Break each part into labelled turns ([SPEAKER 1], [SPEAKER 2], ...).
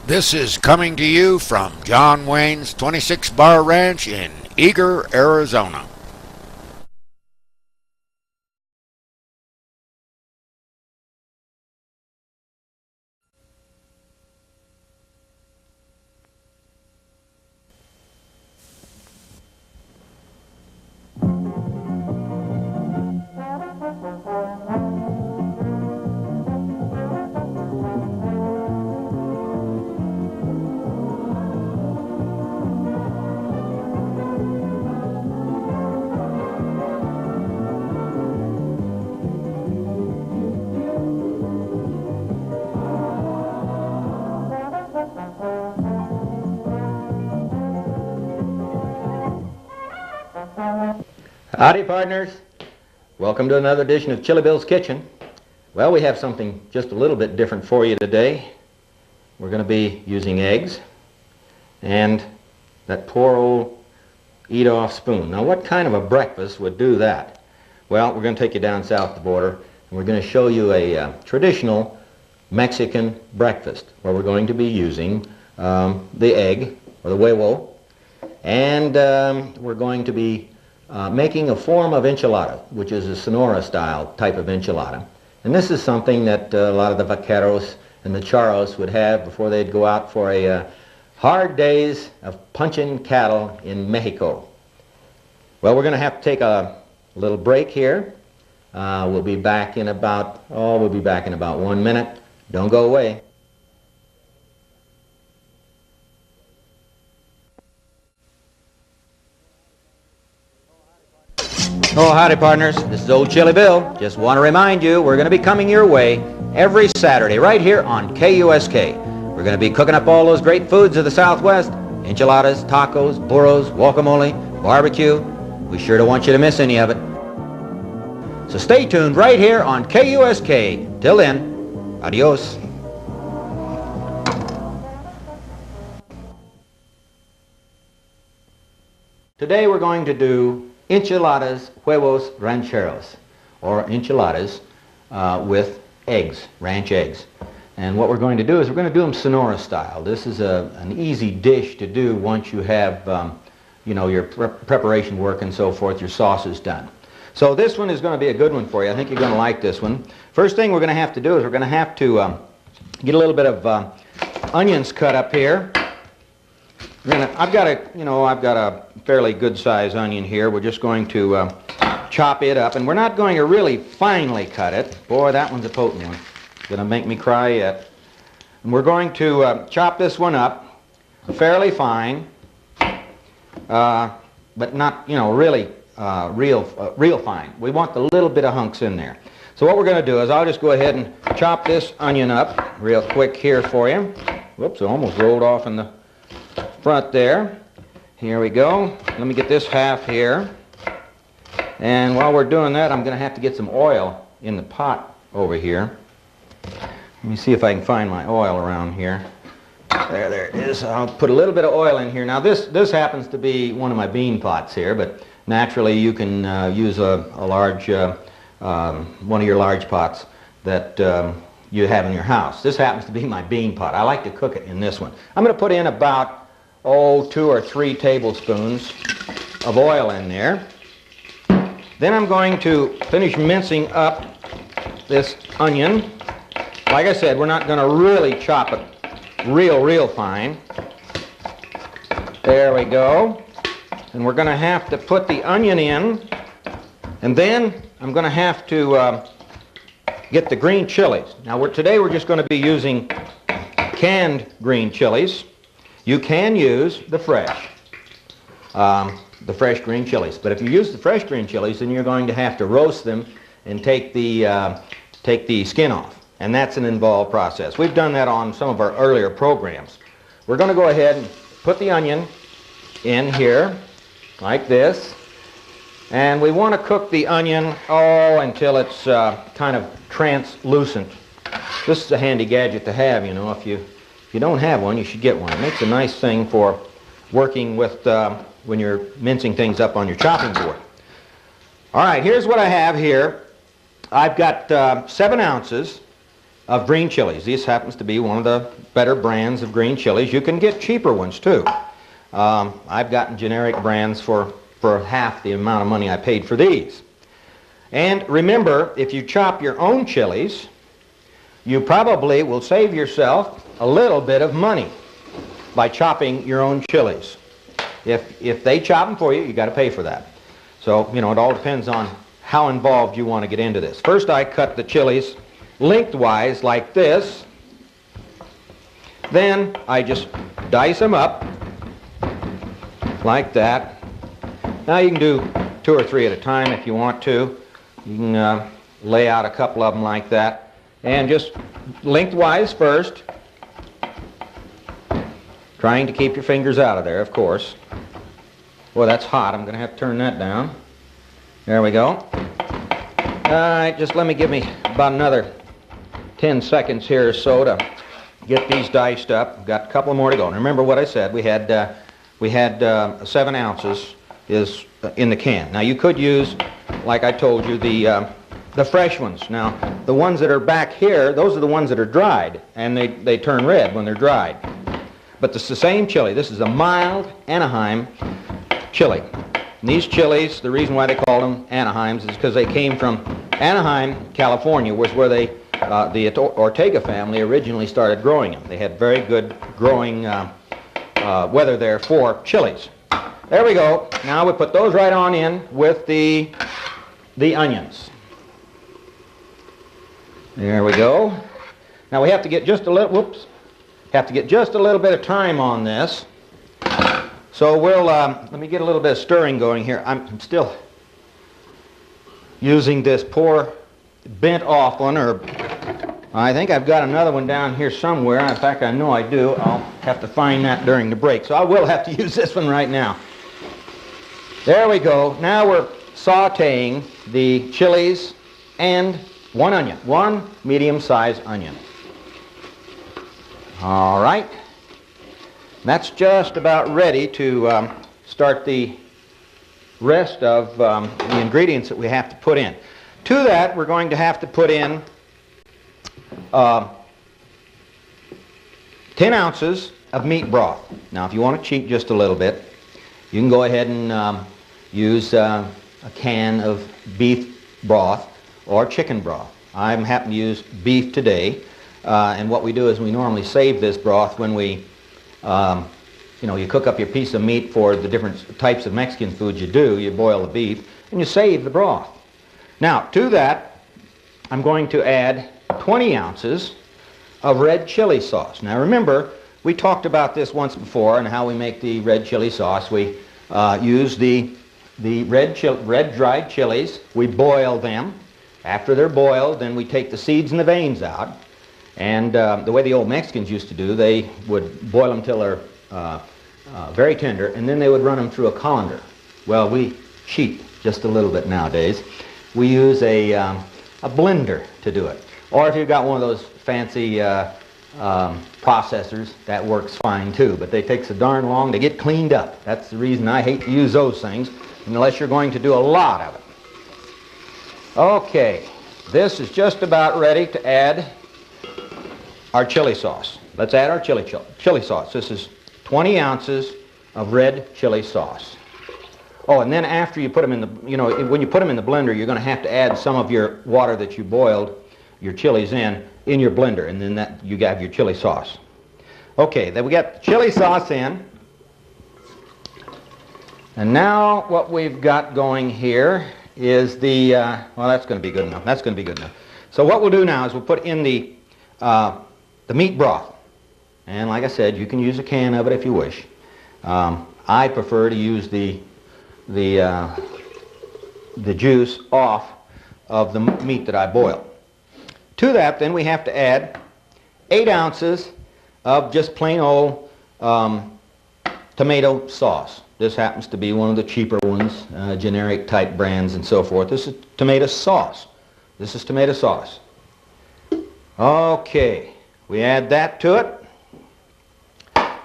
[SPEAKER 1] This is coming to you from John Wayne's 26 Bar Ranch in Eager, Arizona.
[SPEAKER 2] Howdy, partners. Welcome to another edition of Chili Bill's Kitchen. Well, we have something just a little bit different for you today. We're going to be using eggs and that poor old eat-off spoon. Now, what kind of a breakfast would do that? Well, we're going to take you down south the border, and we're going to show you a traditional Mexican breakfast where we're going to be using the egg, or the huevo, and we're going to be making a form of enchilada, which is a Sonora-style type of enchilada. And this is something that a lot of the vaqueros and the charros would have before they'd go out for a hard days of punching cattle in Mexico. Well, we're going to have to take a little break here. We'll be back in about 1 minute. Don't go away. Oh, howdy, partners. This is Old Chili Bill. Just want to remind you, we're going to be coming your way every Saturday right here on KUSK. We're going to be cooking up all those great foods of the Southwest: enchiladas, tacos, burros, guacamole, barbecue. We sure don't want you to miss any of it. So stay tuned right here on KUSK. Till then, adios. Today we're going to do enchiladas huevos rancheros, or enchiladas with eggs, ranch eggs. And what we're going to do is we're going to do them Sonora style. This is an easy dish to do once you have your preparation work and so forth, your sauces done. So this one is going to be a good one for you. I think you're going to like this one. First thing we're going to have to do is we're going to have to get a little bit of onions cut up here. I've got a fairly good size onion here. We're just going to chop it up, and we're not going to really finely cut it. Boy, that one's a potent one. It's going to make me cry yet. And we're going to chop this one up fairly fine, but not really real fine. We want the little bit of hunks in there. So what we're going to do is I'll just go ahead and chop this onion up real quick here for you. Whoops, it almost rolled off in the front there. Here we go. Let me get this half here. And while we're doing that, I'm going to have to get some oil in the pot over here. Let me see if I can find my oil around here. There it is. I'll put a little bit of oil in here. Now this happens to be one of my bean pots here, but naturally you can use a large, one of your large pots that you have in your house. This happens to be my bean pot. I like to cook it in this one. I'm going to put in about 2 or 3 tablespoons of oil in there. Then I'm going to finish mincing up this onion. Like I said, we're not going to really chop it real fine. There we go. And we're going to have to put the onion in, and then I'm going to have to get the green chilies. Now today we're just going to be using canned green chilies. You can use the fresh green chilies, but if you use the fresh green chilies, then you're going to have to roast them and take the skin off, and that's an involved process. We've done that on some of our earlier programs. We're going to go ahead and put the onion in here like this, and we want to cook the onion until it's kind of translucent. This is a handy gadget to have, If you don't have one, you should get one. It makes a nice thing for working with when you're mincing things up on your chopping board. All right, here's what I have here. I've got 7 ounces of green chilies. This happens to be one of the better brands of green chilies. You can get cheaper ones too. I've gotten generic brands for half the amount of money I paid for these. And remember, if you chop your own chilies, you probably will save yourself a little bit of money by chopping your own chilies. If they chop them for you, you got to pay for that. So, you know, it all depends on how involved you want to get into this. First, I cut the chilies lengthwise like this. Then I just dice them up like that. Now you can do 2 or 3 at a time if you want to. You can lay out a couple of them like that. And just lengthwise first, trying to keep your fingers out of there, of course. Boy, that's hot. I'm going to have to turn that down. There we go. All right, just let me give me about another 10 seconds here or so to get these diced up. Got a couple more to go. And remember what I said. We had 7 ounces is in the can. Now you could use, like I told you, the fresh ones. Now the ones that are back here, those are the ones that are dried, and they turn red when they're dried. But this is the same chili. This is a mild Anaheim chili. And these chilies, the reason why they called them Anaheims is because they came from Anaheim, California, was where the Ortega family originally started growing them. They had very good growing weather there for chilies. There we go. Now we put those right on in with the onions. There we go. Now we have to get just a little, bit of time on this. So we'll, let me get a little bit of stirring going here. I'm still using this poor bent off one, or I think I've got another one down here somewhere. In fact, I know I do. I'll have to find that during the break. So I will have to use this one right now. There we go. Now we're sauteing the chilies and 1 onion, 1 medium-sized onion. All right. That's just about ready to start the rest of the ingredients that we have to put in. To that, we're going to have to put in 10 ounces of meat broth. Now, if you want to cheat just a little bit, you can go ahead and use a can of beef broth or chicken broth. I'm happen to use beef today, and what we do is we normally save this broth when we, you cook up your piece of meat for the different types of Mexican foods you do. You boil the beef, and you save the broth. Now, to that, I'm going to add 20 ounces of red chili sauce. Now, remember, we talked about this once before and how we make the red chili sauce. We use the red dried chilies. We boil them. After they're boiled, then we take the seeds and the veins out. And the way the old Mexicans used to do, they would boil them till they're very tender, and then they would run them through a colander. Well, we cheat just a little bit nowadays. We use a blender to do it. Or if you've got one of those fancy processors, that works fine too. But they take so darn long to get cleaned up. That's the reason I hate to use those things, unless you're going to do a lot of it. Okay, this is just about ready to add our chili sauce. Let's add our chili sauce. This is 20 ounces of red chili sauce. Oh, and then after you put them in the, when you put them in the blender, you're going to have to add some of your water that you boiled your chilies in your blender, and then that you have your chili sauce. Okay, then we got the chili sauce in. And now what we've got going here is the, well, that's going to be good enough. That's going to be good enough. So what we'll do now is we'll put in the meat broth. And like I said, you can use a can of it if you wish. I prefer to use the juice off of the meat that I boil. To that, then we have to add 8 ounces of just plain old tomato sauce. This happens to be one of the cheaper ones, generic type brands and so forth. This is tomato sauce. This is tomato sauce. Okay, we add that to it.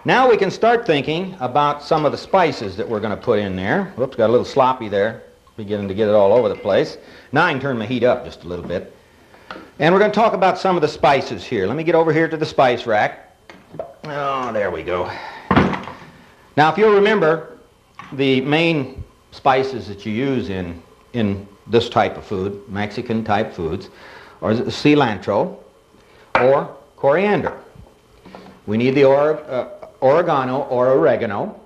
[SPEAKER 2] Now we can start thinking about some of the spices that we're going to put in there. Whoops, got a little sloppy there. Beginning to get it all over the place. Now I can turn my heat up just a little bit. And we're going to talk about some of the spices here. Let me get over here to the spice rack. Oh, there we go. Now, if you'll remember, the main spices that you use in this type of food, Mexican type foods, are cilantro or coriander. We need the oregano or oregano.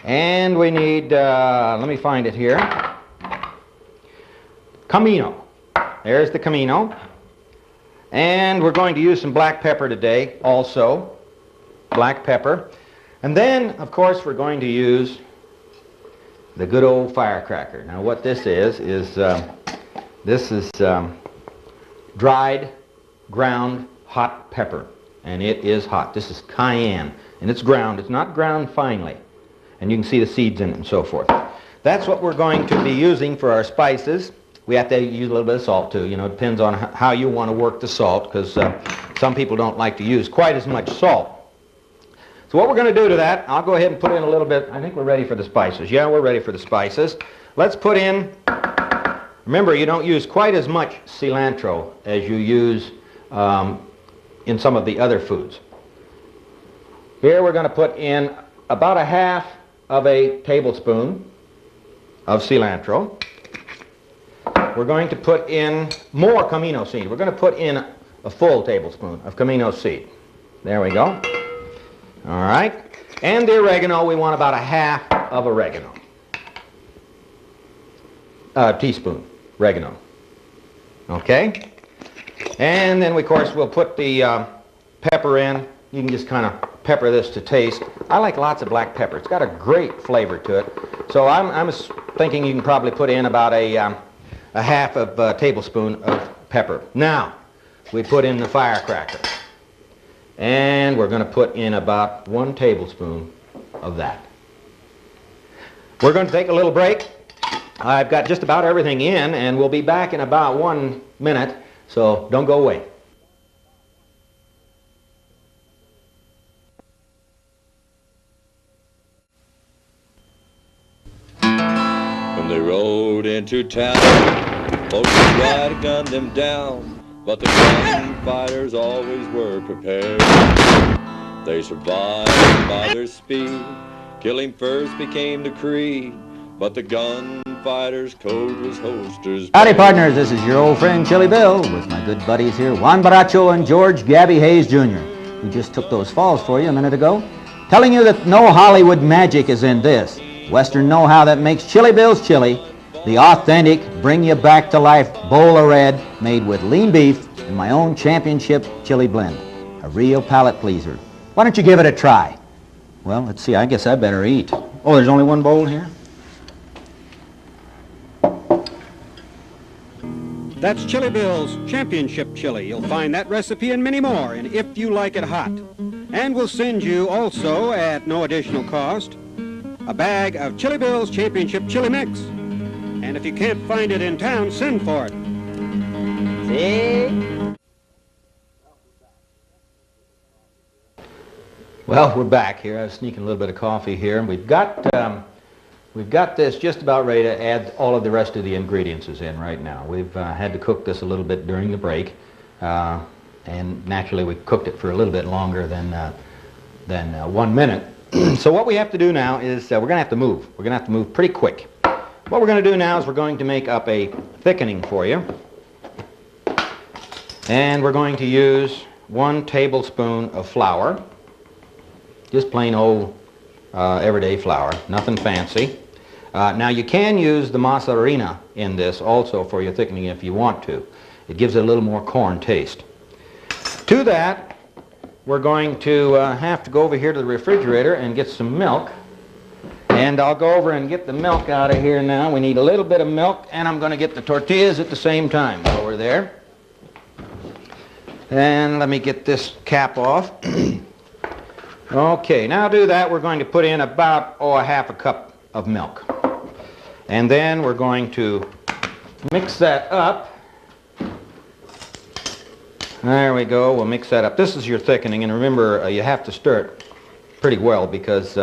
[SPEAKER 2] And we need, let me find it here, comino. There's the comino. And we're going to use some black pepper today also, black pepper. And then, of course, we're going to use the good old firecracker. Now what this is dried, ground, hot pepper. And it is hot. This is cayenne. And it's ground. It's not ground finely. And you can see the seeds in it and so forth. That's what we're going to be using for our spices. We have to use a little bit of salt too. You know, it depends on how you want to work the salt, because some people don't like to use quite as much salt. So what we're going to do to that, I'll go ahead and put in a little bit. I think we're ready for the spices. Yeah, we're ready for the spices. Let's put in, remember, you don't use quite as much cilantro as you use in some of the other foods. Here we're going to put in about a half of a tablespoon of cilantro. We're going to put in more comino seed. We're going to put in a full tablespoon of comino seed. There we go. All right. And the oregano, we want about a half of oregano. Teaspoon oregano. Okay. And then, of course, we'll put the pepper in. You can just kind of pepper this to taste. I like lots of black pepper. It's got a great flavor to it. So I'm thinking you can probably put in about a half of a tablespoon of pepper. Now, we put in the firecracker. And we're going to put in about 1 tablespoon of that. We're going to take a little break. I've got just about everything in, and we'll be back in about 1 minute, so don't go away.
[SPEAKER 3] When they rode into town, folks tried to gun them down, but the gunfighters always were prepared. They survived by their speed. Killing first became the creed, but the gunfighters' code was holsters.
[SPEAKER 2] Howdy, partners. This is your old friend Chili Bill with my good buddies here, Juan Baracho and George Gabby Hayes Jr., who just took those falls for you a minute ago, telling you that no Hollywood magic is in this. Western know-how that makes Chili Bill's chili, the authentic, bring-you-back-to-life bowl of red made with lean beef and my own championship chili blend. A real palate pleaser. Why don't you give it a try? Well, let's see. I guess I better eat. Oh, there's only one bowl here?
[SPEAKER 4] That's Chili Bill's Championship Chili. You'll find that recipe and many more in If You Like It Hot. And we'll send you also, at no additional cost, a bag of Chili Bill's Championship Chili Mix. And if you can't find it in town, send for it.
[SPEAKER 2] See? Well, we're back here. I was sneaking a little bit of coffee here. And we've got this just about ready to add all of the rest of the ingredients in right now. We've had to cook this a little bit during the break. And naturally, we cooked it for a little bit longer than 1 minute. So what we have to do now is we're going to have to move. We're going to have to move pretty quick. What we're going to do now is we're going to make up a thickening for you. And we're going to use 1 tablespoon of flour. Just plain old everyday flour, nothing fancy. Now you can use the mozzarella in this also for your thickening if you want to. It gives it a little more corn taste. To that, we're going to have to go over here to the refrigerator and get some milk. And I'll go over and get the milk out of here now. We need a little bit of milk, and I'm going to get the tortillas at the same time over there. And let me get this cap off. Okay, now to do that, we're going to put in about, a half a cup of milk. And then we're going to mix that up. There we go, we'll mix that up. This is your thickening, and remember, you have to stir it pretty well because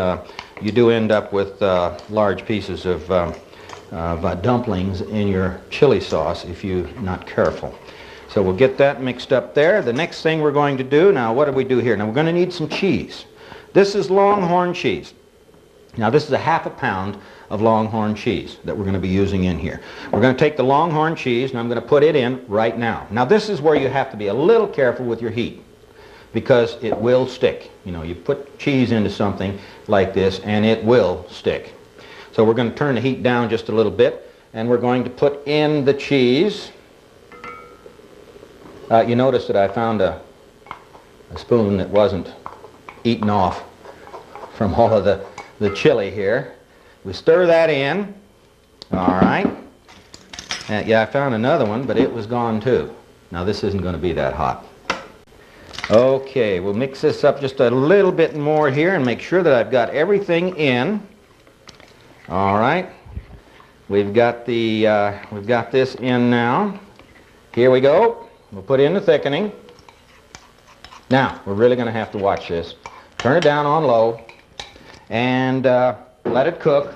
[SPEAKER 2] you do end up with large pieces of dumplings in your chili sauce if you're not careful. So we'll get that mixed up there. The next thing we're going to do, now what do we do here? Now we're going to need some cheese. This is Longhorn cheese. Now this is a half a pound of Longhorn cheese that we're going to be using in here. We're going to take the Longhorn cheese and I'm going to put it in right now. Now this is where you have to be a little careful with your heat because it will stick. You know, you put cheese into something like this and it will stick. So we're going to turn the heat down just a little bit and we're going to put in the cheese. You notice that I found a spoon that wasn't eaten off from all of the chili here. We stir that in. All right. Yeah, I found another one, but it was gone too. Now this isn't going to be that hot. Okay, we'll mix this up just a little bit more here and make sure that I've got everything in. All right. We've got this in now. Here we go. We'll put in the thickening. Now, we're really going to have to watch this. Turn it down on low and let it cook,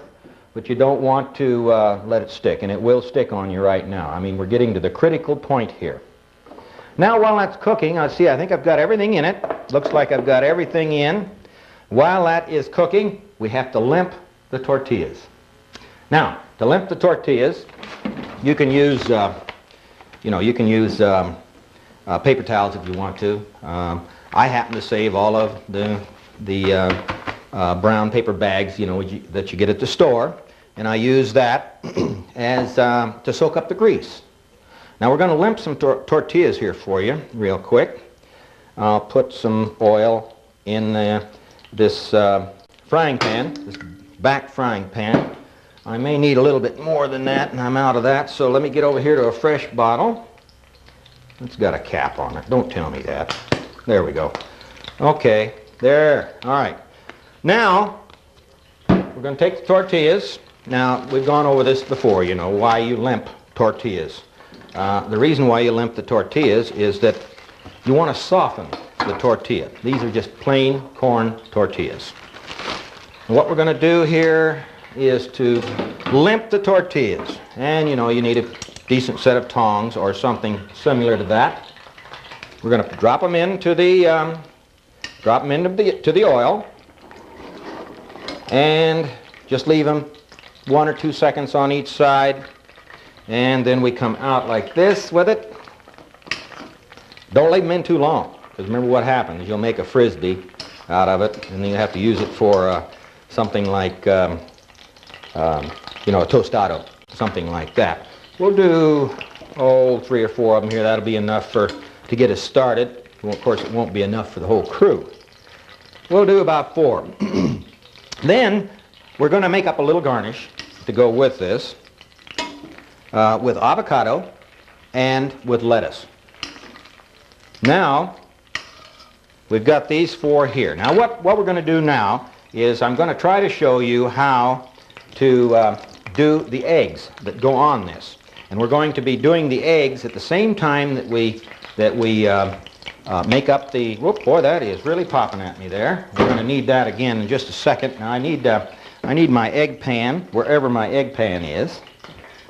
[SPEAKER 2] but you don't want to let it stick, and it will stick on you right now. I mean, we're getting to the critical point here. Now, while that's cooking, I think I've got everything in it. Looks like I've got everything in. While that is cooking, we have to limp the tortillas. Now, to limp the tortillas, you can use, paper towels if you want to. I happen to save all of the brown paper bags, that you get at the store, and I use that as to soak up the grease. Now we're going to limp some tortillas here for you real quick. I'll put some oil in this frying pan, this back frying pan. I may need a little bit more than that, and I'm out of that, so let me get over here to a fresh bottle. It's got a cap on it. Don't tell me that. There we go. Okay, there. All right. Now, we're going to take the tortillas. Now, we've gone over this before, why you limp tortillas. The reason why you limp the tortillas is that you want to soften the tortilla. These are just plain corn tortillas. And what we're going to do here is to limp the tortillas. And, you need a decent set of tongs or something similar to that. We're going to drop them into the oil and just leave them 1 or 2 seconds on each side, and then we come out like this with it. Don't leave them in too long, because remember what happens. You'll make a frisbee out of it, and then you have to use it for something like a tostado, something like that. We'll do 3 or 4 of them here. That'll be enough to get us started. Well, of course, it won't be enough for the whole crew. We'll do about 4. Then we're going to make up a little garnish to go with this, with avocado and with lettuce. Now, we've got these 4 here. Now, what we're going to do now is I'm going to try to show you how to do the eggs that go on this. And we're going to be doing the eggs at the same time that we make up the, whoop, boy, that is really popping at me there. We're going to need that again in just a second. Now I need my egg pan, wherever my egg pan is.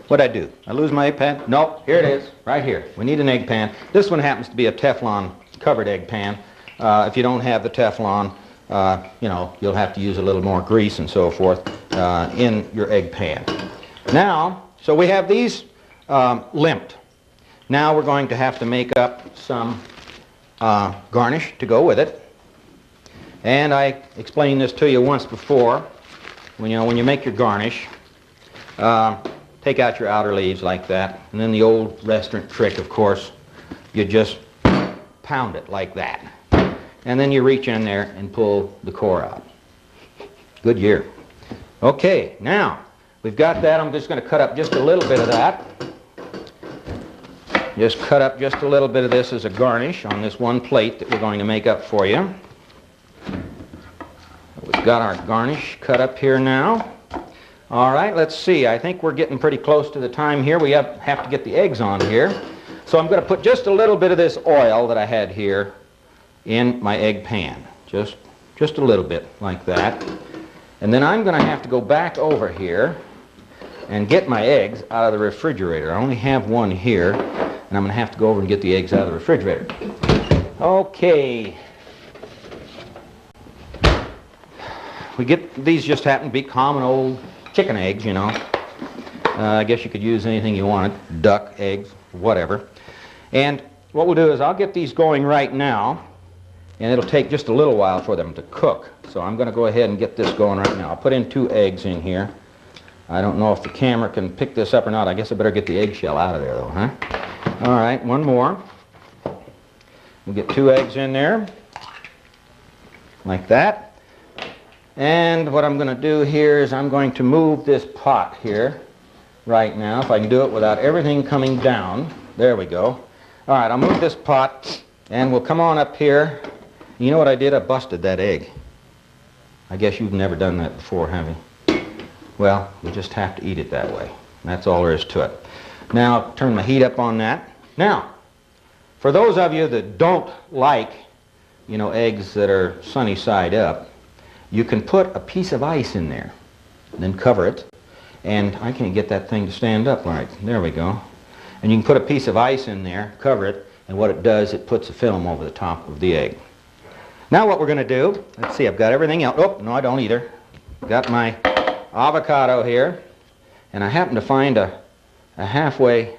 [SPEAKER 2] What'd I do? I lose my egg pan? No, here it is, right here. We need an egg pan. This one happens to be a Teflon covered egg pan. If you don't have the Teflon, you'll have to use a little more grease and so forth in your egg pan. Now, so we have these limped. Now we're going to have to make up some garnish to go with it. And I explained this to you once before. When you make your garnish, take out your outer leaves like that, and then the old restaurant trick, of course, you just pound it like that, and then you reach in there and pull the core out. Good year. Okay, now we've got that. I'm just going to cut up just a little bit of that. Just cut up just a little bit of this as a garnish on this one plate that we're going to make up for you. We've got our garnish cut up here now. All right, let's see. I think we're getting pretty close to the time here. We have to get the eggs on here. So I'm going to put just a little bit of this oil that I had here in my egg pan. Just a little bit like that. And then I'm going to have to go back over here and get my eggs out of the refrigerator. I only have one here. and I'm going to have to go over and get the eggs out of the refrigerator. Okay. These just happen to be common old chicken eggs, you know. I guess you could use anything you wanted, duck, eggs, whatever. And what we'll do is I'll get these going right now, and it'll take just a little while for them to cook. So I'm going to go ahead and get this going right now. I'll put in 2 eggs in here. I don't know if the camera can pick this up or not. I guess I better get the eggshell out of there though, huh? All right, one more. We'll get 2 eggs in there, like that. And what I'm going to do here is I'm going to move this pot here right now, if I can do it without everything coming down. There we go. All right, I'll move this pot, and we'll come on up here. You know what I did? I busted that egg. I guess you've never done that before, have you? Well, you just have to eat it that way. That's all there is to it. Now, I'll turn my heat up on that. Now, for those of you that don't like, you know, eggs that are sunny side up, you can put a piece of ice in there, and then cover it. And I can't get that thing to stand up right. There we go. And you can put a piece of ice in there, cover it, and what it does, it puts a film over the top of the egg. Now what we're going to do, let's see, I've got everything else. Oh, no, I don't either. Got my avocado here, and I happen to find a halfway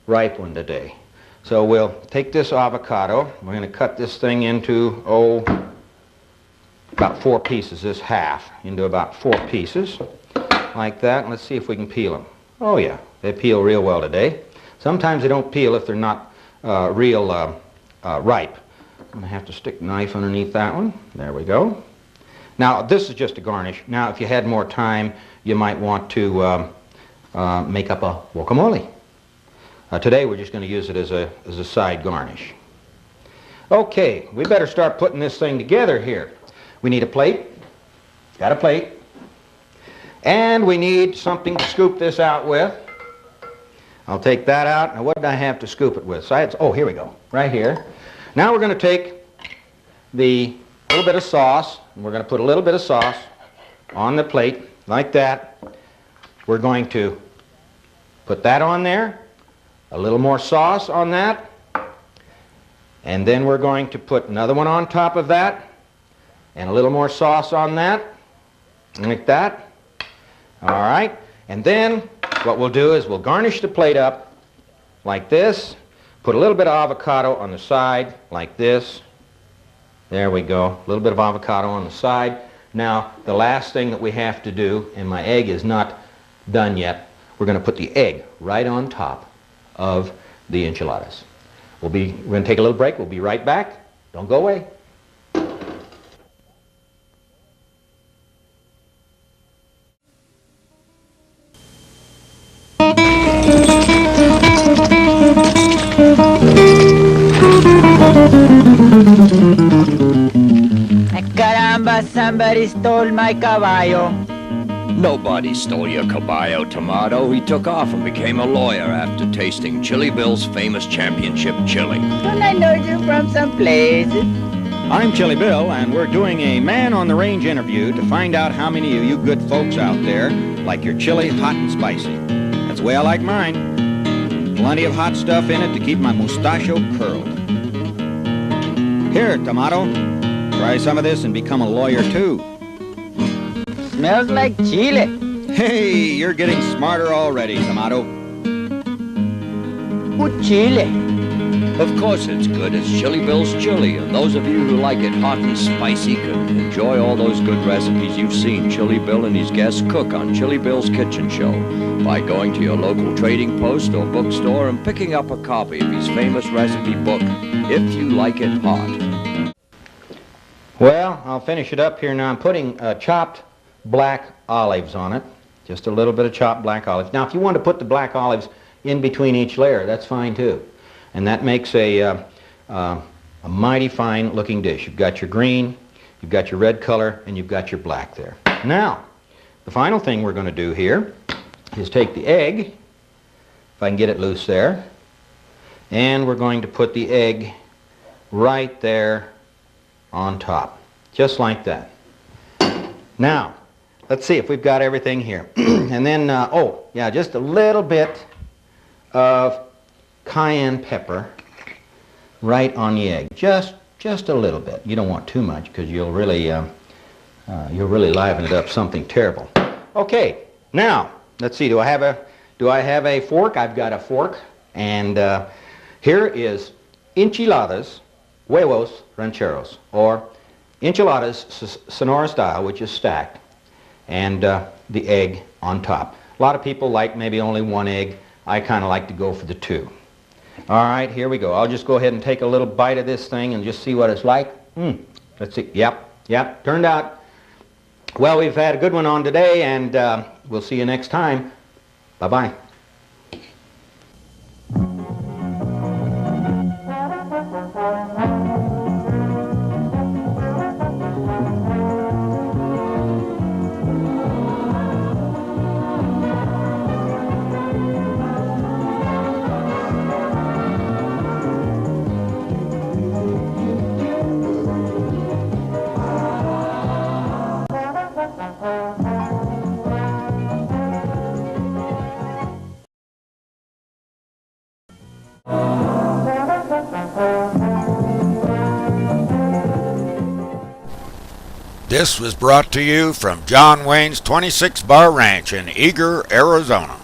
[SPEAKER 2] ripe one today. So we'll take this avocado, we're going to cut this thing into, about 4 pieces, this half, into about 4 pieces, like that. And let's see if we can peel them. Oh yeah, they peel real well today. Sometimes they don't peel if they're not real ripe. I'm going to have to stick a knife underneath that one. There we go. Now this is just a garnish. Now if you had more time, you might want to make up a guacamole. Today we're just going to use it as a side garnish. Okay, we better start putting this thing together here. We need a plate. Got a plate. And we need something to scoop this out with. I'll take that out. Now what did I have to scoop it with? So oh, here we go. Right here. Now we're going to take the little bit of sauce, and we're going to put a little bit of sauce on the plate, like that. We're going to put that on there, a little more sauce on that, and then we're going to put another one on top of that, and a little more sauce on that, like that. All right, and then what we'll do is we'll garnish the plate up like this, put a little bit of avocado on the side like this. There we go, a little bit of avocado on the side. Now, the last thing that we have to do, and my egg is not done yet, we're going to put the egg right on top of the enchiladas. We're going to take a little break. We'll be right back. Don't go away.
[SPEAKER 5] Caramba, somebody stole my caballo.
[SPEAKER 3] Nobody stole your caballo, Tomato. He took off and became a lawyer after tasting Chili Bill's famous championship chili.
[SPEAKER 5] Don't I know you from someplace?
[SPEAKER 4] I'm Chili Bill, and we're doing a man-on-the-range interview to find out how many of you good folks out there like your chili hot and spicy. That's the way I like mine. Plenty of hot stuff in it to keep my mustachio curled. Here, Tomato, try some of this and become a lawyer, too.
[SPEAKER 5] Smells like chile.
[SPEAKER 4] Hey, you're getting smarter already, Tomato.
[SPEAKER 5] Good chile.
[SPEAKER 3] Of course it's good. It's Chili Bill's chili, and those of you who like it hot and spicy can enjoy all those good recipes you've seen Chili Bill and his guests cook on Chili Bill's Kitchen Show by going to your local trading post or bookstore and picking up a copy of his famous recipe book, If You Like It Hot.
[SPEAKER 2] Well, I'll finish it up here now. I'm putting chopped black olives on it. Just a little bit of chopped black olives. Now, if you want to put the black olives in between each layer, that's fine too. And that makes a mighty fine looking dish. You've got your green, you've got your red color, and you've got your black there. Now, the final thing we're going to do here is take the egg, if I can get it loose there, and we're going to put the egg right there on top, just like that. Now, let's see if we've got everything here. And then, oh, yeah, just a little bit of cayenne pepper right on the egg. Just a little bit. You don't want too much because you'll really liven it up something terrible. Okay, now let's see. Do I have a fork? I've got a fork, and here is enchiladas, huevos rancheros, or enchiladas Sonora style, which is stacked, and the egg on top. A lot of people like maybe only one egg. I kind of like to go for the two. All right, here we go. I'll just go ahead and take a little bite of this thing and just see what it's like. Let's see. Yep, turned out. Well, we've had a good one on today, and we'll see you next time. Bye-bye.
[SPEAKER 1] This was brought to you from John Wayne's 26 Bar Ranch in Eager, Arizona.